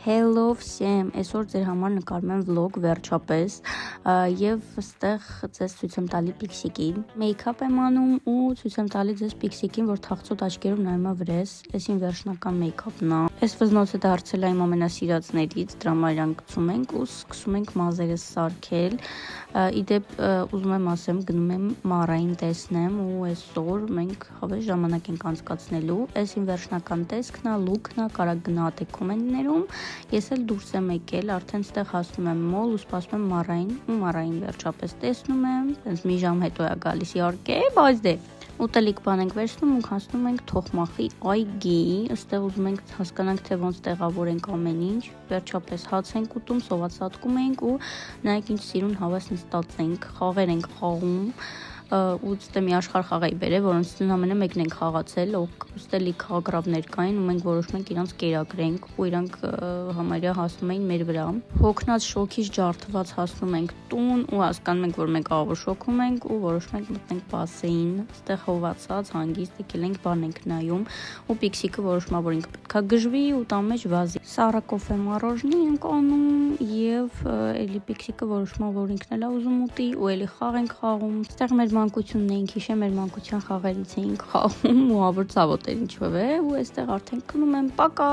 Hello всем, այսօր ձեր համար նկարում եմ վլոգ վերջապես եւ այստեղ ձեզ ցույց եմ տալի Pixik-ին մեյքափ եմ անում ու ցույց եմ տալի ձեզ Pixik-ին, որ թախծոտ աչքերով նայում է վրես, այսին վերջնական մեյքափն է։ Այս վզնոցը դարձել է իմ ամենասիրածներից, դրա մայրան գցում ենք ու սկսում ենք մազերս սարքել։ Իդեպ ուզում եմ ասեմ, գնում եմ Մարային տեսնեմ ու այսօր մենք հավես ժամանակ ենք անցկացնելու։ Այսին վերջնական տեսքն է, լուքն է, կարա գնահատեք կոմենտներում։ Ես էլ դուրս եմ եկել, արդեն ստեղ հասնում եմ մոլ ու սպասում եմ Մարային ու Մարային վերջապես տեսնում եմ, այնց մի ժամ հետո է գալիս իհարկե, բայց դե ուտելիք բան ենք վերցնում ու հասնում ենք Թոխմախի այգի, այստեղ ուզում ենք հասկանանք, թե ոնց տեղավորենք ամեն ինչ, վերջապես հաց ենք ուտում, սովածատկում ենք ու նայեք ինչ սիրուն հավես նստած ենք, խաղեր ենք խաղում ու ստե մի աշխարհ խաղայի բերե, որոնցից ամենը մեկն ենք խաղացել, ուստելի խաղագրավներ կային ու մենք որոշում ենք իրանց կերակրենք ու իրանք համարյա հասնում էին մեր վրա։ Հոգնած շոքից ջարդված հասնում ենք տուն ու հասկանում ենք, որ մենք ավոր շոքում ենք ու որոշում ենք մտնենք բասեին, այստեղ հովացած հանգիստ եկել ենք բան ենք նայում ու Pixik-ը որոշում ա, որ ինքը պետքա գժվի ու տան մեջ վազի։ Սառա կոֆե մորոժնի ենք անում եւ էլի Pixik-ը որոշում ա, որ ինքն էլ է ուզում ուտի ու էլի խաղ ենք խաղում։ Այստեղ մեր մանկությունն էինք հիշել, մեր մանկության խաղերից էինք խաղում ու ավոր ցավոտ էր ինչով է ու այստեղ արդեն կնում եմ, պակա։